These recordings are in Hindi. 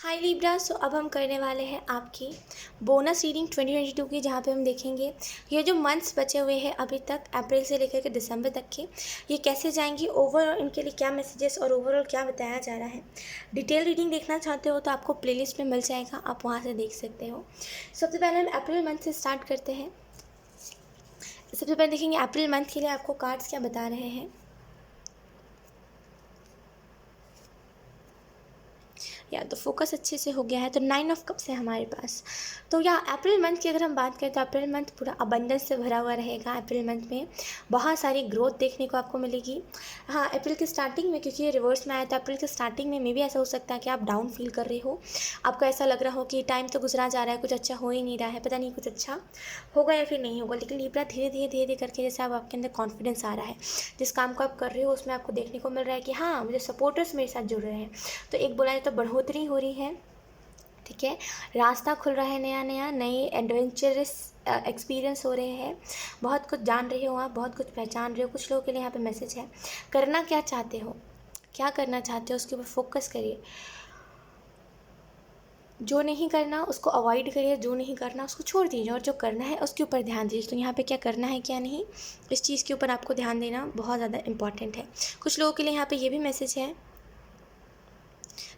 हाय लिब्रा। सो अब हम करने वाले हैं आपकी बोनस रीडिंग 2022 की, जहाँ पे हम देखेंगे ये जो मंथ्स बचे हुए हैं अभी तक अप्रैल से लेकर के दिसंबर तक के, ये कैसे जाएंगी, ओवरऑल इनके लिए क्या मैसेजेस और ओवरऑल क्या बताया जा रहा है। डिटेल रीडिंग देखना चाहते हो तो आपको प्लेलिस्ट में मिल जाएगा, आप वहाँ से देख सकते हो। सबसे पहले हम अप्रैल मंथ से स्टार्ट करते हैं। सबसे पहले देखेंगे अप्रैल मंथ के लिए आपको कार्ड्स क्या बता रहे हैं। या तो फोकस अच्छे से हो गया है, तो 9 ऑफ कप्स है हमारे पास। तो या अप्रैल मंथ की अगर हम बात करें तो अप्रैल मंथ पूरा अबंडेंस से भरा हुआ रहेगा। अप्रैल मंथ में बहुत सारी ग्रोथ देखने को आपको मिलेगी। हाँ, अप्रैल की स्टार्टिंग में, क्योंकि ये रिवर्स में आया, तो अप्रैल की स्टार्टिंग में भी ऐसा हो सकता है कि आप डाउन फील कर रहे हो। आपको ऐसा लग रहा हो कि टाइम तो गुजरा जा रहा है, कुछ अच्छा हो ही नहीं रहा है, पता नहीं कुछ अच्छा होगा या फिर नहीं होगा। लेकिन लिब्रा धीरे धीरे धीरे धीरे करके जैसे अब आपके अंदर कॉन्फिडेंस आ रहा है, जिस काम को आप कर रहे हो उसमें आपको देखने को मिल रहा है कि हाँ, मुझे सपोर्टर्स मेरे साथ जुड़ रहे हैं। तो एक बोला जाए तो बढ़ोतरी हो रही है, ठीक है। रास्ता खुल रहा है, नया नया नए एडवेंचरस एक्सपीरियंस हो रहे हैं। बहुत कुछ जान रहे हो आप, बहुत कुछ पहचान रहे हो। कुछ लोगों के लिए यहाँ पे मैसेज है, करना क्या चाहते हो, क्या करना चाहते हो उसके ऊपर फोकस करिए। जो नहीं करना उसको अवॉइड करिए, जो नहीं करना उसको छोड़ दीजिए, और जो करना है उसके ऊपर ध्यान दीजिए। तो यहाँ पे क्या करना है क्या नहीं, इस चीज़ के ऊपर आपको ध्यान देना बहुत ज़्यादा इंपॉर्टेंट है। कुछ लोगों के लिए यहाँ पे ये भी मैसेज है,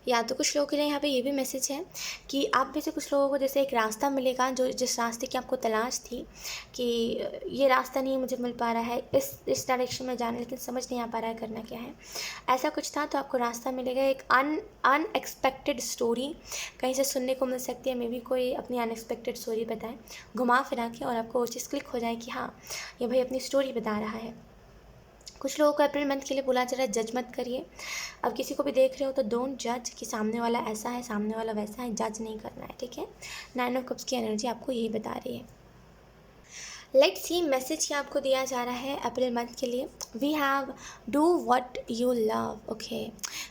या तो कुछ लोगों के लिए यहाँ पे ये भी मैसेज है कि आप में से कुछ लोगों को जैसे एक रास्ता मिलेगा, जो जिस रास्ते की आपको तलाश थी कि ये रास्ता नहीं मुझे मिल पा रहा है, इस डायरेक्शन में जाना, लेकिन समझ नहीं आ पा रहा है करना क्या है, ऐसा कुछ था, तो आपको रास्ता मिलेगा। एक अनएक्सपेक्टेड स्टोरी कहीं से सुनने को मिल सकती है। मे बी कोई अपनी अनएक्सपेक्टेड स्टोरी बताए घुमा फिरा के, और आपको वो चीज़ क्लिक हो जाए कि हाँ, ये भाई अपनी स्टोरी बता रहा है। कुछ लोगों को अप्रैल मंथ के लिए बोला जा रहा है जज मत करिए। अब किसी को भी देख रहे हो तो डोंट जज कि सामने वाला ऐसा है, सामने वाला वैसा है, जज नहीं करना है, ठीक है। 9 ऑफ कप्स की एनर्जी आपको यही बता रही है। लेट्स सी मैसेज क्या आपको दिया जा रहा है अप्रैल मंथ के लिए। We have do what you love. Okay,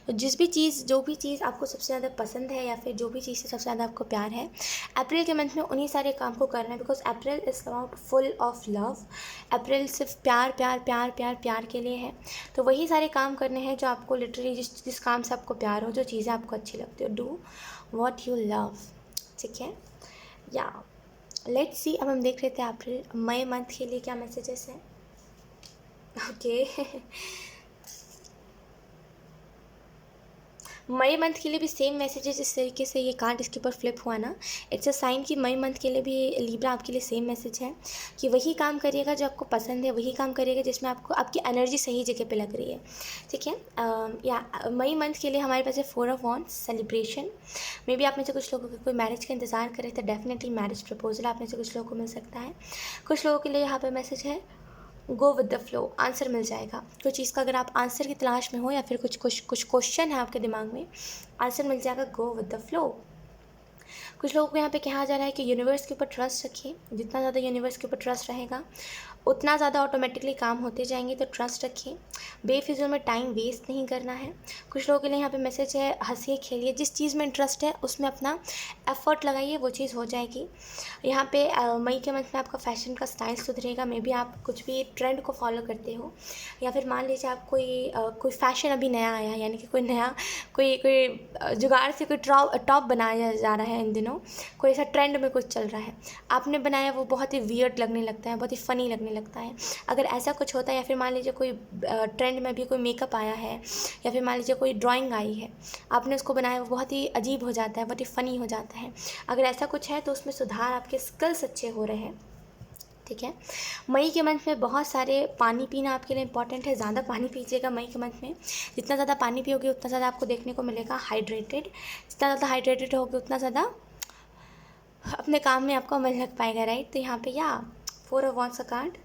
तो जिस भी चीज़, जो भी चीज़ आपको सबसे ज़्यादा पसंद है, या फिर जो भी चीज़ से सबसे ज़्यादा आपको प्यार है, अप्रैल के मंथ में उन्हीं सारे काम को करना है। Because April is about full of love. April सिर्फ प्यार प्यार प्यार प्यार प्यार के लिए है। तो वही सारे काम करने हैं जो आपको लिटरली, जिस काम से आपको प्यार हो, जो चीज़ें आपको अच्छी लगती हो। डू व्हाट यू लव, ठीक है। या लेट्स सी, अब हम देख रहे थे अप्रैल मई मंथ के लिए क्या मैसेजेस हैं। ओके मई मंथ के लिए भी सेम मैसेजेस, इस तरीके से ये कार्ड इसके ऊपर फ्लिप हुआ ना, इट्स अ साइन कि मई मंथ के लिए भी लिब्रा आपके लिए सेम मैसेज है कि वही काम करिएगा जो आपको पसंद है, वही काम करिएगा जिसमें आपको आपकी एनर्जी सही जगह पे लग रही है, ठीक है। या मई मंथ के लिए हमारे पास है 4 of wands, celebration. May be आप में से कुछ लोगों को कोई मैरिज का इंतजार कर रहे थे, डेफिनेटली मैरिज प्रपोजल आप में से कुछ लोगों को मिल सकता है। कुछ लोगों के लिए यहाँ पर मैसेज है go with the flow, answer मिल जाएगा। कोई चीज़ का अगर आप आंसर की तलाश में हो, या फिर कुछ कुछ कुछ क्वेश्चन है आपके दिमाग में, आंसर मिल जाएगा, गो विद द फ्लो। कुछ लोगों को यहाँ पे कहा जा रहा है कि यूनिवर्स के ऊपर ट्रस्ट रखिए। जितना ज़्यादा यूनिवर्स के ऊपर ट्रस्ट रहेगा उतना ज़्यादा ऑटोमेटिकली काम होते जाएंगे, तो ट्रस्ट रखिए। बेफिजूल में टाइम वेस्ट नहीं करना है। कुछ लोगों के लिए यहाँ पे मैसेज है हंसिए खेलिए, जिस चीज़ में इंटरेस्ट है उसमें अपना एफर्ट लगाइए, वो चीज़ हो जाएगी। यहाँ पे मई के मंथ में आपका फैशन का स्टाइल सुधरेगा। मे बी आप कुछ भी ट्रेंड को फॉलो करते हो, या फिर मान लीजिए आप कोई फैशन अभी नया आया है, यानी कि कोई नया कोई जुगाड़ से कोई टॉप बनाया जा रहा है इन दिनों, कोई ऐसा ट्रेंड में कुछ चल रहा है, आपने बनाया, वो बहुत ही वियर्ड लगने लगता है, बहुत ही फ़नी लगने लगता है। अगर ऐसा कुछ होता है, या फिर मान लीजिए कोई ट्रेंड में भी कोई मेकअप आया है, या फिर मान लीजिए कोई ड्राइंग आई है, आपने उसको बनाया, वो बहुत ही अजीब हो जाता है, बहुत ही फ़नी हो जाता है। अगर ऐसा कुछ है तो उसमें सुधार, आपके स्किल्स अच्छे हो रहे हैं, ठीक है। मई के मंथ में बहुत सारे पानी पीना आपके लिए इंपॉर्टेंट है। ज़्यादा पानी पीजिएगा मई के मंथ में। जितना ज़्यादा पानी पियोगे उतना ज़्यादा आपको देखने को मिलेगा हाइड्रेटेड। जितना ज़्यादा हाइड्रेटेड होगे उतना ज़्यादा अपने काम में आपका मन लग पाएगा, राइट। तो यहाँ पे या 4 ऑफ वॉन्ड्स का कार्ड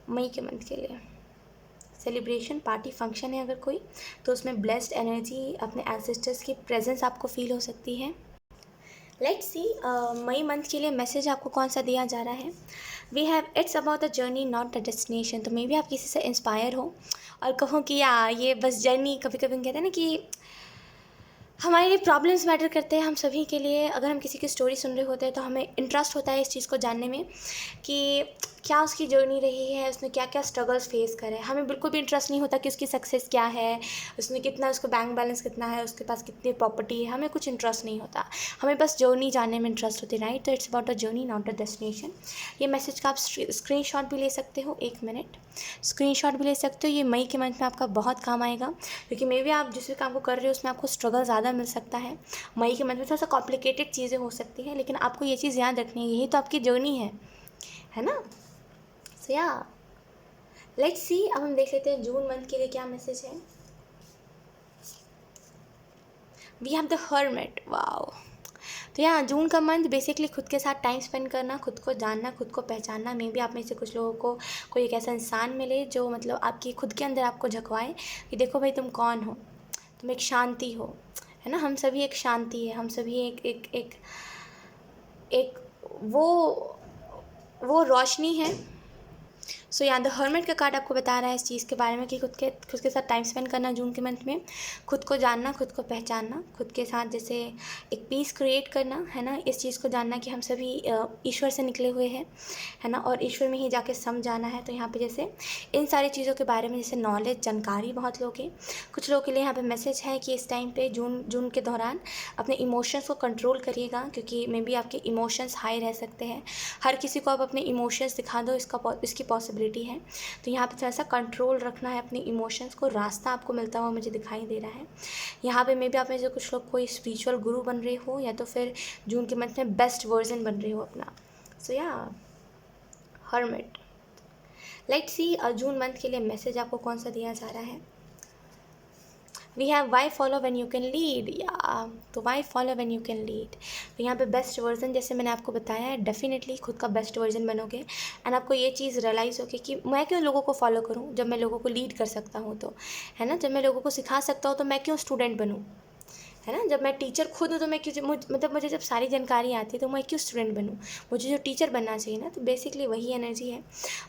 मई के मंथ के लिए। सेलिब्रेशन, पार्टी, फंक्शन है अगर कोई, तो उसमें ब्लेस्ड एनर्जी, अपने एंसेस्टर्स की प्रेजेंस आपको फील हो सकती है। लेट्स सी मई मंथ के लिए मैसेज आपको कौन सा दिया जा रहा है। We have it's about the journey not the destination. तो मे बी आप किसी से इंस्पायर हो और कहो कि या ये बस जर्नी, कभी कभी कहते हैं ना कि हमारे लिए प्रॉब्लम्स मैटर करते हैं, हम सभी के लिए। अगर हम किसी की स्टोरी सुन रहे होते हैं तो हमें इंटरेस्ट होता है इस चीज़ को जानने में कि क्या उसकी जर्नी रही है, उसने क्या क्या स्ट्रगल्स फेस करे। हमें बिल्कुल भी इंटरेस्ट नहीं होता कि उसकी सक्सेस क्या है, उसने कितना, उसको बैंक बैलेंस कितना है, उसके पास कितनी प्रॉपर्टी है, हमें कुछ इंटरेस्ट नहीं होता। हमें बस जर्नी जानने में इंटरेस्ट होती है, राइट। तो it's about a journey not a destination. ये मैसेज का आप स्क्रीनशॉट भी ले सकते हो, 1 मिनट स्क्रीनशॉट भी ले सकते हो। ये मई के मंथ में आपका बहुत काम आएगा, क्योंकि मे बी आप जिस भी काम को कर रहे हो उसमें आपको स्ट्रगल ज़्यादा मिल सकता है। मई के मंथ में थोड़ा सा कॉम्प्लिकेटेड चीज़ें हो सकती हैं, लेकिन आपको ये चीज़ याद रखनी है, यही तो आपकी जर्नी है ना। सो या लेट्स सी, अब हम देख लेते हैं जून मंथ के लिए क्या मैसेज है। We have the hermit, wow. तो यहाँ जून का मंथ बेसिकली खुद के साथ टाइम स्पेंड करना, खुद को जानना, खुद को पहचानना। मे बी आप में से कुछ लोगों को कोई एक ऐसा इंसान मिले जो मतलब आपकी खुद के अंदर आपको झकवाए कि देखो भाई तुम कौन हो, तुम एक शांति हो, है ना। हम सभी एक शांति है, हम सभी एक एक एक एक वो रोशनी है। सो यहाँ द हर्मिट का कार्ड आपको बता रहा है इस चीज़ के बारे में कि खुद के साथ टाइम स्पेंड करना जून के मंथ में, खुद को जानना, खुद को पहचानना, खुद के साथ जैसे एक पीस क्रिएट करना, है ना। इस चीज़ को जानना कि हम सभी ईश्वर से निकले हुए हैं, है ना, और ईश्वर में ही जाके सम जाना है। तो यहाँ पे जैसे इन सारी चीज़ों के बारे में जैसे नॉलेज, जानकारी बहुत लोग हैं। कुछ लोगों के लिए यहाँ पे मैसेज है कि इस टाइम पे जून के दौरान अपने इमोशंस को कंट्रोल करिएगा, क्योंकि मे बी आपके इमोशंस हाई रह सकते हैं। हर किसी को आप अपने इमोशंस दिखा दो, इसकी पॉसिबिलिटी है। तो यहाँ पे थोड़ा सा कंट्रोल रखना है अपने इमोशंस को। रास्ता आपको मिलता हुआ मुझे दिखाई दे रहा है। यहाँ पे मे बी आप में से कुछ लोग कोई स्पिरिचुअल गुरु बन रहे हो, या तो फिर जून के मंथ में बेस्ट वर्जन बन रहे हो अपना। सो या hermit. Let's see June month के लिए मैसेज आपको कौन सा दिया जा रहा है। We have why follow when you can lead, या तो why follow when you can lead. तो यहाँ पे बेस्ट वर्जन, जैसे मैंने आपको बताया है, डेफिनेटली खुद का बेस्ट वर्जन बनोगे। एंड आपको ये चीज़ रियलाइज़ होगी कि मैं क्यों लोगों को फॉलो करूँ जब मैं लोगों को लीड कर सकता हूँ, तो है ना। जब मैं लोगों को सिखा सकता हूँ तो मैं क्यों स्टूडेंट बनूँ, है ना। जब मैं टीचर खुद हूँ तो मैं क्यों, मतलब मुझे जब सारी जानकारी आती है तो मैं क्यों स्टूडेंट बनूँ, मुझे जो टीचर बनना चाहिए ना। तो बेसिकली वही एनर्जी है,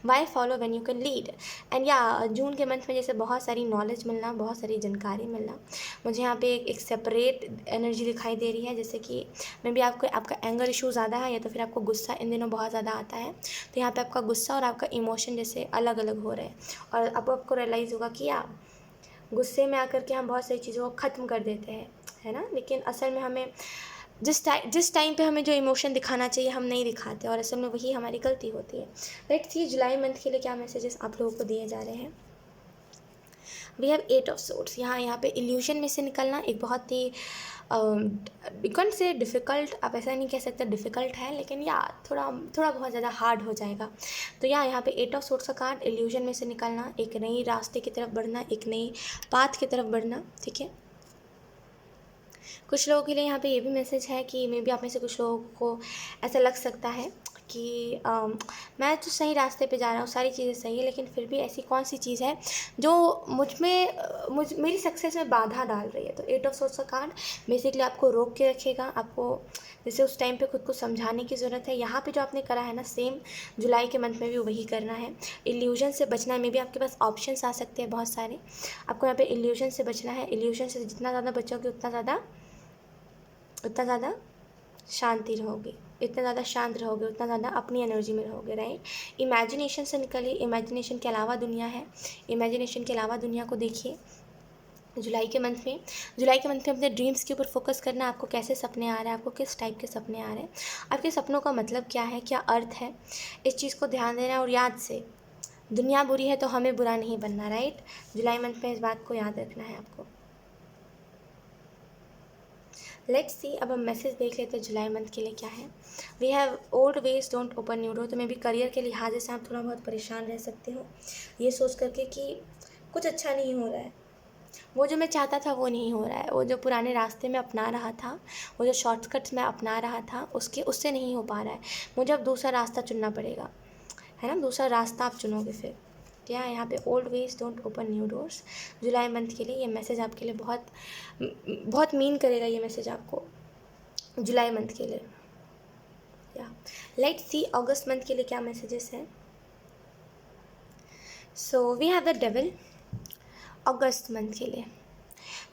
why follow when you can lead. And या जून के मंथ में जैसे बहुत सारी नॉलेज मिलना, बहुत सारी जानकारी मिलना। मुझे यहाँ पे एक सेपरेट एनर्जी दिखाई दे रही है, जैसे कि मे बी आपका एंगर इशू ज़्यादा है, या तो फिर आपको गुस्सा इन दिनों बहुत ज़्यादा आता है। तो यहाँ पे आपका गुस्सा और आपका इमोशन जैसे अलग अलग हो रहे हैं, और अब आपको रियलाइज़ होगा कि या गुस्से में आकर के हम बहुत सारी चीज़ों को ख़त्म कर देते हैं, है ना। लेकिन असल में हमें जिस टाइम पे हमें जो इमोशन दिखाना चाहिए हम नहीं दिखाते, और असल में वही हमारी गलती होती है। लेट्स सी जुलाई मंथ के लिए क्या मैसेजेस आप लोगों को दिए जा रहे हैं। We have 8 of swords. यहाँ पे इल्यूजन में से निकलना एक बहुत ही बिकॉन से डिफ़िकल्ट, आप ऐसा नहीं कह सकते डिफ़िकल्ट है, लेकिन या थोड़ा बहुत ज़्यादा हार्ड हो जाएगा। तो यहाँ पे 8 ऑफ सोर्ड्स का कार्ड, इल्यूजन में से निकलना, एक नई रास्ते की तरफ बढ़ना, एक नई पाथ की तरफ बढ़ना, ठीक है। कुछ लोगों के लिए यहाँ पे ये भी मैसेज है कि मे बी आप में से कुछ लोगों को ऐसा लग सकता है कि मैं तो सही रास्ते पे जा रहा हूँ, सारी चीज़ें सही है, लेकिन फिर भी ऐसी कौन सी चीज़ है जो मेरी सक्सेस में बाधा डाल रही है। तो 8 ऑफ सोर्ड्स का कार्ड बेसिकली आपको रोक के रखेगा, आपको जैसे उस टाइम पे खुद को समझाने की ज़रूरत है। यहाँ पे जो आपने करा है ना, सेम जुलाई के मंथ में भी वही करना है। इल्यूजन से बचना है, मे बी आपके पास ऑप्शंस आ सकते हैं बहुत सारे, आपको यहाँ पे इल्यूजन से बचना है। इल्यूजन से जितना ज़्यादा बचोगे उतना ज़्यादा शांति रहोगे, इतना ज़्यादा शांत रहोगे, उतना ज़्यादा अपनी एनर्जी में रहोगे, राइट। इमेजिनेशन से निकलिए, इमेजिनेशन के अलावा दुनिया है, इमेजिनेशन के अलावा दुनिया को देखिए। जुलाई के मंथ में अपने ड्रीम्स के ऊपर फोकस करना, आपको कैसे सपने आ रहे हैं, आपको किस टाइप के सपने आ रहे हैं, आपके सपनों का मतलब क्या है, क्या अर्थ है, इस चीज़ को ध्यान देना है। और याद से, दुनिया बुरी है तो हमें बुरा नहीं बनना, राइट। जुलाई मंथ में इस बात को याद रखना है आपको। लेट्स सी, अब हम मैसेज देख लेते हैं जुलाई मंथ के लिए क्या है। We have old ways don't open new door. तो मे बी करियर के लिहाज से आप थोड़ा बहुत परेशान रह सकते हो, ये सोच करके कि कुछ अच्छा नहीं हो रहा है, वो जो मैं चाहता था वो नहीं हो रहा है, वो जो पुराने रास्ते में अपना रहा था, वो जो शॉर्टकट्स मैं अपना रहा था उससे नहीं हो पा रहा है, मुझे अब दूसरा रास्ता चुनना पड़ेगा, है ना। दूसरा रास्ता आप चुनोगे फिर। क्या यहाँ पे old ways don't open new doors. July month के लिए ये मैसेज आपके लिए बहुत मीन करेगा, ये मैसेज आपको जुलाई मंथ के लिए। या लेट्स सी अगस्त मंथ के लिए क्या मैसेजेस हैं। So we have the devil अगस्त मंथ के लिए।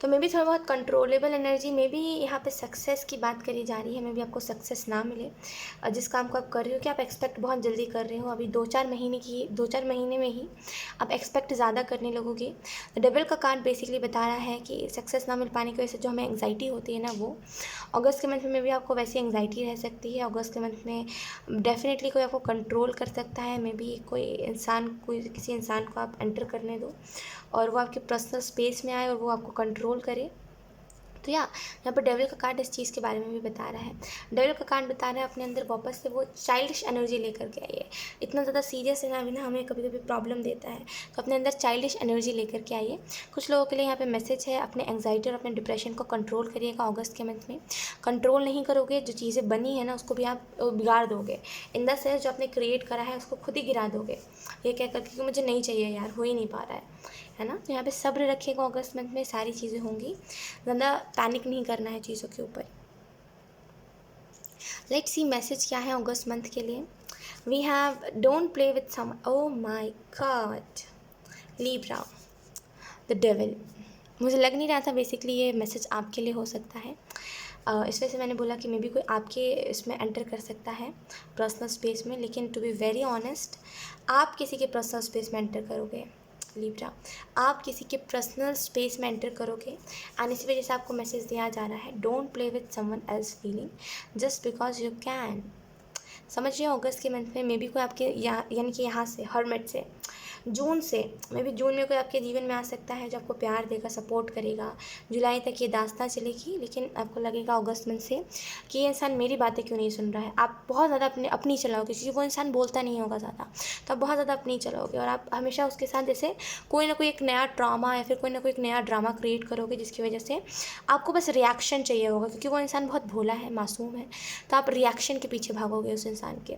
तो मे बी थोड़ा बहुत कंट्रोलेबल एनर्जी, मे बी यहाँ पे सक्सेस की बात करी जा रही है, मे बी आपको सक्सेस ना मिले। जिस काम को आप कर रहे हो कि आप एक्सपेक्ट बहुत जल्दी कर रहे हो, अभी 2-4 महीने में ही आप एक्सपेक्ट ज़्यादा करने लगोगे। डेविल का कार्ड बेसिकली बता रहा है कि सक्सेस ना मिल पाने की वजह से जो हमें एंग्जाइटी होती है ना, वो अगस्त के मंथ में भी आपको वैसी एंग्जाइटी रह सकती है। अगस्त के मंथ में डेफिनेटली कोई आपको कंट्रोल कर सकता है, मे बी किसी इंसान को आप एंटर करने दो और वो आपके पर्सनल स्पेस में आए और वो आपको कंट्रोल करे। तो यहाँ पर डेविल का कार्ड इस चीज़ के बारे में भी बता रहा है। डेविल का कार्ड बता रहा है अपने अंदर वापस से वो चाइल्डिश एनर्जी लेकर के आइए। इतना ज़्यादा सीरियस है ना अभी ना, हमें कभी कभी प्रॉब्लम देता है, तो अपने अंदर चाइल्डिश एनर्जी लेकर के आइए। कुछ लोगों के लिए यहाँ पे मैसेज है, अपने एंग्जाइटी और अपने डिप्रेशन को कंट्रोल करिएगा अगस्त के मंथ में। कंट्रोल नहीं करोगे, जो चीज़ें बनी है ना उसको भी आप बिगाड़ दोगे। इन द सेंस जो आपने क्रिएट करा है उसको खुद ही गिरा दोगे, ये कह करके कि मुझे नहीं चाहिए यार, हो ही नहीं पा रहा है ना। तो यहाँ पे सब्र रखिएगा, अगस्त मंथ में सारी चीज़ें होंगी, ज़्यादा पैनिक नहीं करना है चीज़ों के ऊपर। लेट्स सी मैसेज क्या है अगस्त मंथ के लिए। We have don't play with some, oh my God, Libra, the devil. मुझे लग नहीं रहा था बेसिकली ये मैसेज आपके लिए हो सकता है। इस वजह से मैंने बोला कि मे बी कोई आपके इसमें एंटर कर सकता है पर्सनल स्पेस में, लेकिन टू बी वेरी ऑनेस्ट आप किसी के पर्सनल स्पेस में एंटर करोगे लिब्रा, आप किसी के पर्सनल स्पेस में एंटर करोगे। एंड इसी वजह से आपको मैसेज दिया जा रहा है, don't play with someone else feeling just because you can. समझ रहे हो, अगस्त के मंथ में मे बी कोई आपके यानी कि यहाँ से हर्मिट से जून से, मे बी जून में कोई आपके जीवन में आ सकता है जो आपको प्यार देगा, सपोर्ट करेगा। जुलाई तक ये दास्तां चलेगी, लेकिन आपको लगेगा अगस्त मंथ से कि ये इंसान मेरी बातें क्यों नहीं सुन रहा है। आप बहुत ज़्यादा अपनी चलाओगे, क्योंकि वो इंसान बोलता नहीं होगा ज़्यादा, तो आप बहुत ज़्यादा अपनी चलाओगे और आप हमेशा उसके साथ जैसे कोई ना कोई एक नया ड्रामा या फिर कोई ना कोई एक नया ड्रामा क्रिएट करोगे, जिसकी वजह से आपको बस रिएक्शन चाहिए होगा, क्योंकि वो इंसान बहुत भोला है, मासूम है, तो आप रिएक्शन के पीछे भागोगे उस इंसान के।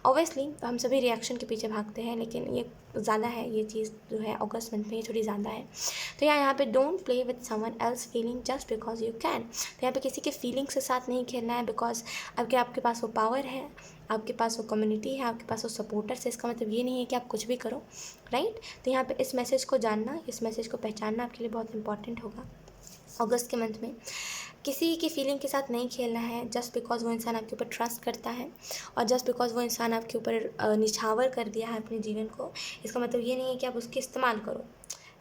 ऑब्वियसली हम सभी रिएक्शन के पीछे भागते हैं, लेकिन ये ज़्यादा है, ये चीज़ जो है अगस्त मंथ में ये थोड़ी ज़्यादा है। तो यहाँ पे don't play with someone else feeling just because you can. तो यहाँ पे किसी के फीलिंग्स के साथ नहीं खेलना है, बिकॉज आपके पास वो पावर है, आपके पास वो कम्युनिटी है, आपके पास वो सपोर्टर्स है। इसका मतलब ये नहीं है कि आप कुछ भी करो, राइट। तो यहाँ पे इस मैसेज को जानना, इस मैसेज को पहचानना आपके लिए बहुत इंपॉर्टेंट होगा अगस्त के मंथ में। किसी की फीलिंग के साथ नहीं खेलना है जस्ट बिकॉज वो इंसान आपके ऊपर ट्रस्ट करता है और जस्ट बिकॉज वो इंसान आपके ऊपर निछावर कर दिया है अपने जीवन को। इसका मतलब ये नहीं है कि आप उसके इस्तेमाल करो,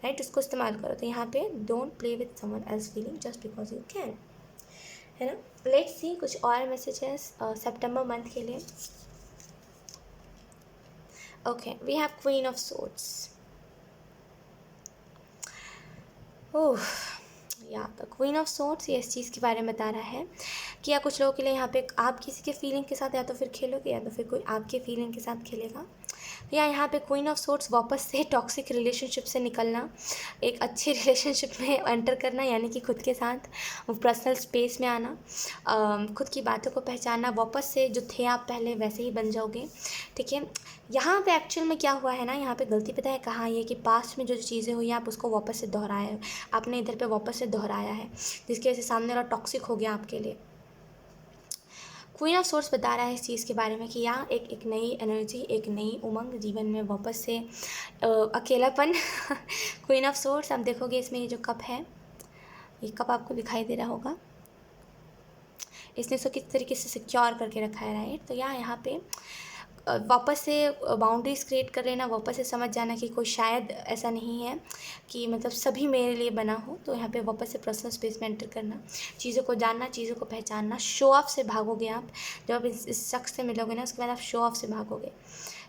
राइट, उसको इस्तेमाल करो। तो यहाँ पे don't play with someone else feeling just because you can, है ना। लेट्स सी कुछ और मैसेजेस सितंबर मंथ के लिए। Okay, we have queen of swords. Oh yeah the queen of swords, ये इस चीज़ के बारे में बता रहा है कि या कुछ लोगों के लिए यहाँ पे आप किसी के फीलिंग के साथ या तो फिर खेलोगे या तो फिर कोई आपके फीलिंग के साथ खेलेगा। या यहाँ पे क्वीन ऑफ सोर्ड्स वापस से टॉक्सिक रिलेशनशिप से निकलना, एक अच्छे रिलेशनशिप में एंटर करना, यानी कि खुद के साथ पर्सनल स्पेस में आना, खुद की बातों को पहचानना, वापस से जो थे आप पहले वैसे ही बन जाओगे, ठीक है। यहाँ पे एक्चुअल में क्या हुआ है ना, यहाँ पे गलती पता है कहाँ ये कि पास्ट में जो चीज़ें हुई आप उसको वापस से दोहराया, आपने इधर पे वापस से दोहराया है, जिसकी वजह से सामने वाला टॉक्सिक हो गया आपके लिए। क्वीन ऑफ सोर्स बता रहा है इस चीज़ के बारे में कि यहाँ एक नई एनर्जी, एक नई उमंग जीवन में वापस से अकेलापन क्वीन ऑफ सोर्स, आप देखोगे इसमें ये जो कप है, ये कप आपको दिखाई दे रहा होगा, इसने इसको किस तरीके से सिक्योर करके रखा है, राइट। तो यहाँ पे वापस से बाउंड्रीज़ क्रिएट कर लेना, वापस से समझ जाना कि कोई शायद ऐसा नहीं है कि मतलब सभी मेरे लिए बना हो। तो यहाँ पे वापस से पर्सनल स्पेस में एंटर करना, चीज़ों को जानना, चीज़ों को पहचानना। शो ऑफ से भागोगे आप, जब आप इस शख्स से मिलोगे ना उसके बाद आप शो ऑफ से भागोगे,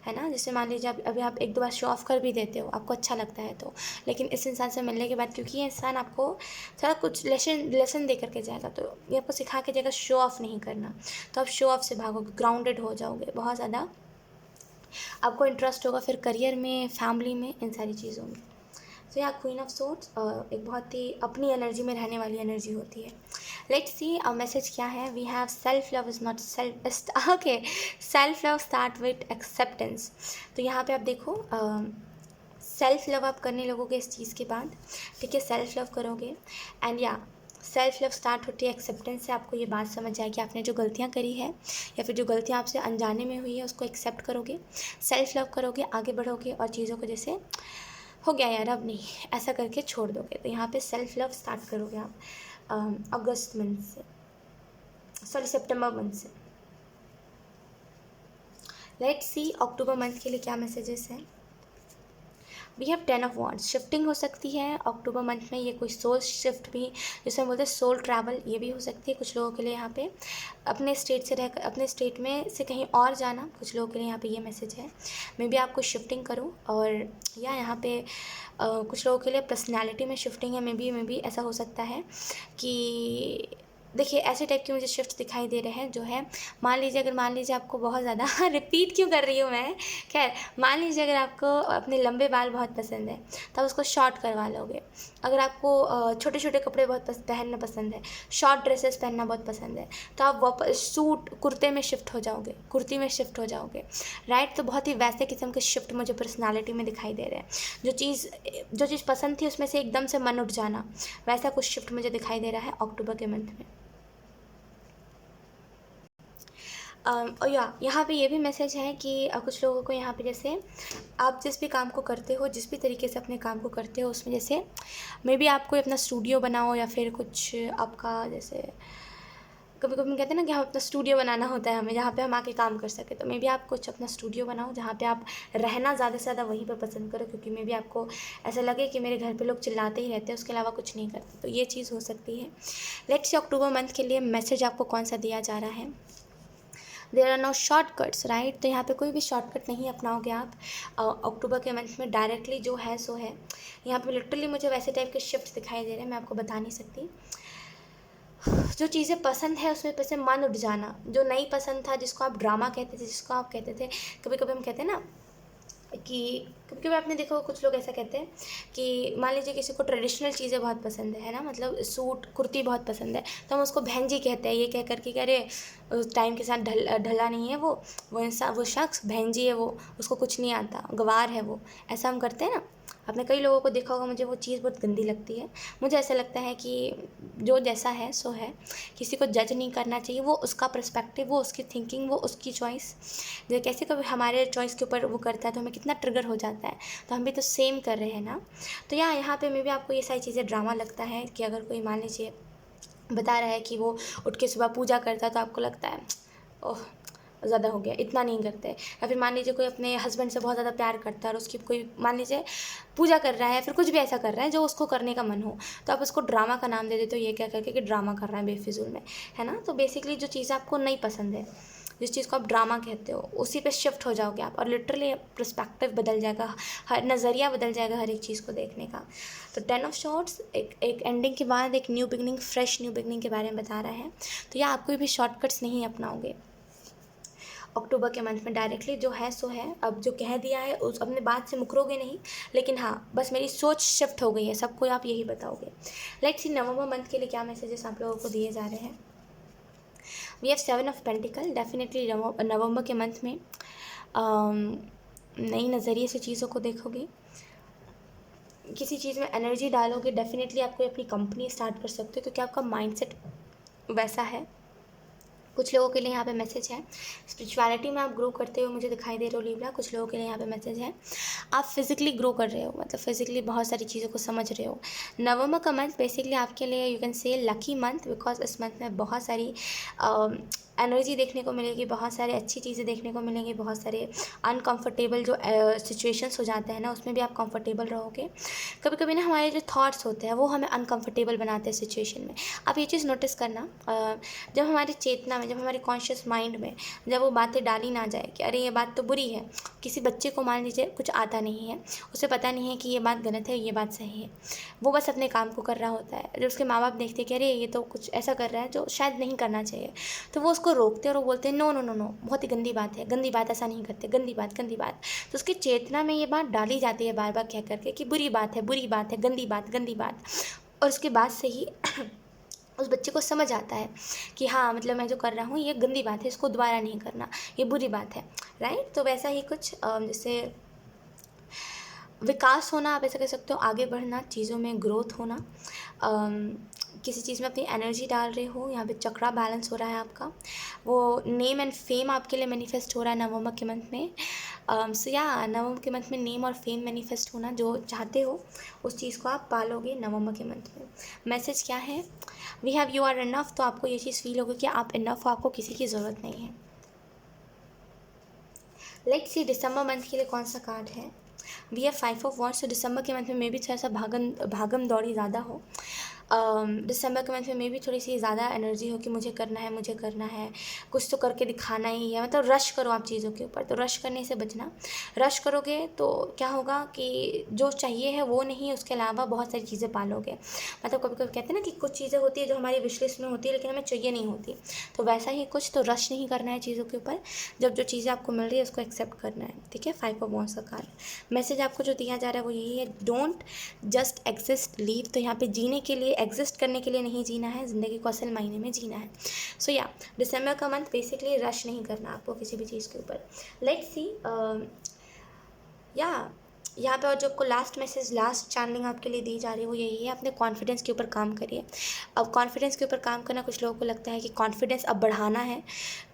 है ना। जैसे मान लीजिए अभी आप एक दो बार शो ऑफ कर भी देते हो, आपको अच्छा लगता है तो, लेकिन इस इंसान से मिलने के बाद क्योंकि ये इंसान आपको थोड़ा कुछ लेसन दे करके जाएगा, तो ये आपको सिखा के जाएगा शो ऑफ नहीं करना, तो आप शो ऑफ से भागोगे, ग्राउंडेड हो जाओगे, बहुत ज़्यादा आपको इंटरेस्ट होगा फिर करियर में, फैमिली में, इन सारी चीज़ों में। तो यहाँ क्वीन ऑफ सोर्ड्स एक बहुत ही अपनी एनर्जी में रहने वाली एनर्जी होती है। लेट्स सी मैसेज क्या है। We have self love is not self, okay, self love start with acceptance. तो यहाँ पे आप देखो सेल्फ लव आप करने लगोगे इस चीज़ के बाद, ठीक है, सेल्फ लव करोगे एंड या सेल्फ लव स्टार्ट होती है एक्सेप्टेंस से। आपको ये बात समझ आएगी आपने जो गलतियाँ करी है या फिर जो गलतियाँ आपसे अनजाने में हुई है उसको एक्सेप्ट करोगे, सेल्फ लव करोगे, आगे बढ़ोगे और चीज़ों को जैसे हो गया यार अब नहीं, ऐसा करके छोड़ दोगे। तो यहाँ पे सेल्फ लव स्टार्ट करोगे आप अगस्त मंथ से, सॉरी सितंबर मंथ से। लेट्स सी अक्टूबर मंथ के लिए क्या मैसेजेस हैं। We have 10 of wands, shifting हो सकती है अक्टूबर मंथ में। ये कोई सोल शिफ्ट भी, जिसे हम बोलते हैं सोल ट्रैवल, ये भी हो सकती है कुछ लोगों के लिए। यहाँ पे अपने स्टेट से रहकर अपने स्टेट में से कहीं और जाना, कुछ लोगों के लिए यहाँ पे ये मैसेज है। मे बी आपको शिफ्टिंग करूँ, और या यहाँ पे कुछ लोगों के लिए पर्सनैलिटी में शिफ्टिंग है। मे बी ऐसा हो सकता है कि देखिए ऐसे टाइप के मुझे शिफ्ट दिखाई दे रहे हैं जो है, मान लीजिए आपको बहुत ज़्यादा रिपीट क्यों कर रही हूँ मैं, खैर मान लीजिए अगर आपको अपने लंबे बाल बहुत पसंद है तो आप उसको शॉर्ट करवा लोगे। अगर आपको छोटे छोटे कपड़े बहुत पहनना पसंद है, शॉर्ट ड्रेसेस पहनना बहुत पसंद है, तो आप वापस सूट कुर्ते में शिफ्ट हो जाओगे, कुर्ती में शिफ्ट हो जाओगे, राइट। तो बहुत ही वैसे किस्म के शिफ्ट मुझे पर्सनालिटी में दिखाई दे रहे हैं। जो चीज़ पसंद थी उसमें से एकदम से मन उठ जाना, वैसा कुछ शिफ्ट मुझे दिखाई दे रहा है अक्टूबर के मंथ में। और यहाँ पे ये भी मैसेज है कि कुछ लोगों को यहाँ पे जैसे आप जिस भी काम को करते हो, जिस भी तरीके से अपने काम को करते हो, उसमें जैसे मे बी आप कोई अपना स्टूडियो बनाओ, या फिर कुछ आपका जैसे कभी कभी हम कहते हैं ना कि हम अपना स्टूडियो बनाना होता है हमें, जहाँ पे हम आके काम कर सके। तो मे बी आप कुछ अपना स्टूडियो बनाओ जहाँ पे आप रहना ज़्यादा से ज़्यादा वहीं पर पसंद करो, क्योंकि मे बी आपको ऐसा लगे कि मेरे घर पे लोग चिल्लाते ही रहते हैं, उसके अलावा कुछ नहीं करते। तो ये चीज़ हो सकती है। लेट्स सी अक्टूबर मंथ के लिए मैसेज आपको कौन सा दिया जा रहा है। There are no shortcuts, right. तो यहाँ पे कोई भी शॉर्टकट नहीं अपनाओगे आप अक्टूबर के मंथ में, डायरेक्टली जो है सो है। यहाँ पे लिटरली मुझे वैसे टाइप के शिफ्ट दिखाई दे रहे हैं, मैं आपको बता नहीं सकती। जो चीज़ें पसंद है उसमें पे से मन उठ जाना, जो नहीं पसंद था, जिसको आप ड्रामा कहते थे, जिसको आप कहते थे, कभी कभी हम कहते हैं ना कि कभी कभी आपने देखा होगा कुछ लोग ऐसा कहते हैं कि मान लीजिए किसी को ट्रेडिशनल चीज़ें बहुत पसंद है ना, मतलब सूट कुर्ती बहुत पसंद है, तो हम उसको बहन जी कहते हैं, ये कह कर के अरे टाइम के साथ ढला नहीं है वो इंसान, वो शख्स बहन जी है, वो उसको कुछ नहीं आता, गवार है वो, ऐसा हम करते हैं ना। आपने कई लोगों को देखा होगा, मुझे वो चीज़ बहुत गंदी लगती है। मुझे ऐसा लगता है कि जो जैसा है सो है, किसी को जज नहीं करना चाहिए, वो उसका पर्सपेक्टिव, वो उसकी थिंकिंग, वो उसकी चॉइस। जैसे कैसे कभी हमारे चॉइस के ऊपर वो करता है तो हमें कितना ट्रिगर हो जाता है, तो हम भी तो सेम कर रहे हैं ना। तो यहाँ पे मे भी आपको ये सारी चीज़ें ड्रामा लगता है कि अगर कोई मान लीजिए बता रहा है कि वो उठ के सुबह पूजा करता है, तो आपको लगता है ओह ज़्यादा हो गया, इतना नहीं करते। या फिर मान लीजिए कोई अपने हस्बैंड से बहुत ज़्यादा प्यार करता है और उसकी कोई मान लीजिए पूजा कर रहा है, फिर कुछ भी ऐसा कर रहा है जो उसको करने का मन हो, तो आप उसको ड्रामा का नाम दे देते हो, ये क्या करके कि ड्रामा कर रहा है बेफिजूल में, है ना। तो बेसिकली जो चीज़ आपको नहीं पसंद है, जिस चीज़ को आप ड्रामा कहते हो, उसी पे शिफ्ट हो जाओगे आप, और लिटरली पर्सपेक्टिव बदल जाएगा, हर नज़रिया बदल जाएगा हर एक चीज़ को देखने का। तो 10 ऑफ शॉर्ट्स एक एंडिंग के बाद एक new beginning, fresh new beginning के बारे में बता रहा है। तो यह आपको भी शॉर्टकट्स नहीं अपनाओगे अक्टूबर के मंथ में, डायरेक्टली जो है सो है। अब जो कह दिया है उस अपने बात से मुकरोगे नहीं, लेकिन हाँ बस मेरी सोच शिफ्ट हो गई है, सबको आप यही बताओगे। लेट्स सी नवंबर मंथ के लिए क्या मैसेजेस आप लोगों को दिए जा रहे हैं। We have 7 of pentacle. Definitely नवंबर के मंथ में नई नज़रिए से चीज़ों को देखोगे, किसी चीज़ में एनर्जी डालोगे। डेफिनेटली आप कोई अपनी कंपनी स्टार्ट कर सकते हो, क्योंकि आपका माइंडसेट वैसा है। कुछ लोगों के लिए यहाँ पे मैसेज है, स्पिरिचुअलिटी में आप ग्रो करते हो मुझे दिखाई दे रहे हो लिब्रा। कुछ लोगों के लिए यहाँ पे मैसेज है, आप फिज़िकली ग्रो कर रहे हो, मतलब फिज़िकली बहुत सारी चीज़ों को समझ रहे हो। नवंबर का मंथ बेसिकली आपके लिए you can say lucky month, because इस मंथ में बहुत सारी एनर्जी देखने को मिलेगी, बहुत सारी अच्छी चीज़ें देखने को मिलेंगी, बहुत सारे अनकंफर्टेबल जो सिचुएशंस हो जाते हैं ना, उसमें भी आप कंफर्टेबल रहोगे। कभी कभी ना हमारे जो थॉट्स होते हैं वो हमें अनकंफर्टेबल बनाते हैं सिचुएशन में। आप ये चीज़ नोटिस करना, जब हमारी चेतना में, जब हमारे कॉन्शियस माइंड में जब वो बातें डाली ना जाए कि अरे ये बात तो बुरी है। किसी बच्चे को मान लीजिए कुछ आता नहीं है, उसे पता नहीं है कि ये बात गलत है, ये बात सही है, वो बस अपने काम को कर रहा होता है। जब उसके माँ बाप देखते हैं कि अरे ये तो कुछ ऐसा कर रहा है जो शायद नहीं करना चाहिए, तो वो उसको रोकते हैं और वो बोलते हैं नो नो नो नो, बहुत ही गंदी बात है, गंदी बात, ऐसा नहीं करते, गंदी बात, गंदी बात। तो उसकी चेतना में ये बात डाली जाती है बार बार कह करके कि बुरी बात है, बुरी बात है, गंदी बात, गंदी बात। और उसके बाद से ही उस बच्चे को समझ आता है कि हाँ मतलब मैं जो कर रहा हूँ ये गंदी बात है, इसको दोबारा नहीं करना, ये बुरी बात है, राइट। तो वैसा ही कुछ जैसे विकास होना, आप ऐसा कह सकते हो, आगे बढ़ना, चीज़ों में ग्रोथ होना, किसी चीज़ में अपनी एनर्जी डाल रहे हो, यहाँ पे चक्रा बैलेंस हो रहा है आपका, वो नेम एंड फेम आपके लिए मैनिफेस्ट हो रहा है नवंबर के मंथ में। सो या नवंबर के मंथ में नेम और फेम मैनिफेस्ट होना, जो चाहते हो उस चीज़ को आप पालोगे नवंबर के मंथ में। मैसेज क्या है? We have you are enough. तो आपको ये चीज़ फील होगी कि आप इनफ हो, आपको किसी की ज़रूरत नहीं है। लेट्स सी दिसंबर मंथ के लिए कौन सा कार्ड है। We have 5 of wands. तो दिसंबर के मंथ में मे भी थोड़ा सा भागम दौड़ी ज़्यादा हो। दिसंबर के मंथ में मे भी थोड़ी सी ज़्यादा एनर्जी हो कि मुझे करना है, मुझे करना है, कुछ तो करके दिखाना ही है, मतलब रश करो आप चीज़ों के ऊपर। तो रश करने से बचना। रश करोगे तो क्या होगा कि जो चाहिए है वो नहीं, उसके अलावा बहुत सारी चीज़ें पालोगे। मतलब कभी कभी कहते हैं ना कि कुछ चीज़ें होती है जो हमारी विश लिस्ट में होती है लेकिन हमें चाहिए नहीं होती, तो वैसा ही कुछ। तो रश नहीं करना है चीज़ों के ऊपर, जब जो चीज़ें आपको मिल रही है उसको एक्सेप्ट करना है, ठीक है। 5 ऑफ वॉन्ड्स का कार्ड मैसेज आपको जो दिया जा रहा है वो यही है, डोंट जस्ट एग्जिस्ट लीव। तो यहाँ पे जीने के लिए, एग्जिस्ट करने के लिए नहीं जीना है, ज़िंदगी को असल मायने में जीना है। सो या दिसंबर का मंथ बेसिकली रश नहीं करना आपको किसी भी चीज़ के ऊपर। लेट्स सी या यहाँ पे और जो आपको लास्ट मैसेज, लास्ट चैनलिंग आपके लिए दी जा रही है वो यही है, अपने कॉन्फिडेंस के ऊपर काम करिए। अब कॉन्फिडेंस के ऊपर काम करना, कुछ लोगों को लगता है कि कॉन्फिडेंस अब बढ़ाना है,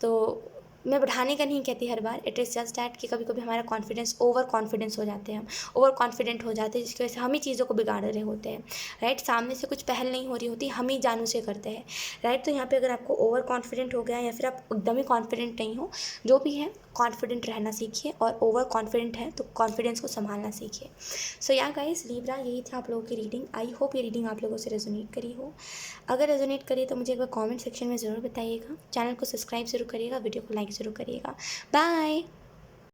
तो मैं बढ़ाने का नहीं कहती हर बार, इट इज़ जस्ट डैट कि कभी कभी हमारा कॉन्फिडेंस, ओवर कॉन्फिडेंस हो जाते हैं हम, ओवर कॉन्फिडेंट हो जाते हैं, जिसकी वजह से हम ही चीज़ों को बिगाड़ रहे होते हैं, राइट। सामने से कुछ पहल नहीं हो रही होती, हम ही जानू से करते हैं, राइट। तो यहाँ पे अगर आपको ओवर कॉन्फिडेंट हो गया या फिर आप एकदम ही कॉन्फिडेंट नहीं हो, जो भी है कॉन्फिडेंट रहना सीखिए, और ओवर कॉन्फिडेंट है तो कॉन्फिडेंस को संभालना सीखिए। सो या गाइस, लीब्रा, यही थी आप लोगों की रीडिंग। आई होप ये रीडिंग आप लोगों से रेजोनेट करी हो। अगर रेजोनेट करी तो मुझे एक बार कमेंट सेक्शन में ज़रूर बताइएगा। चैनल को सब्सक्राइब ज़रूर करिएगा, वीडियो को लाइक ज़रूर करिएगा। बाय।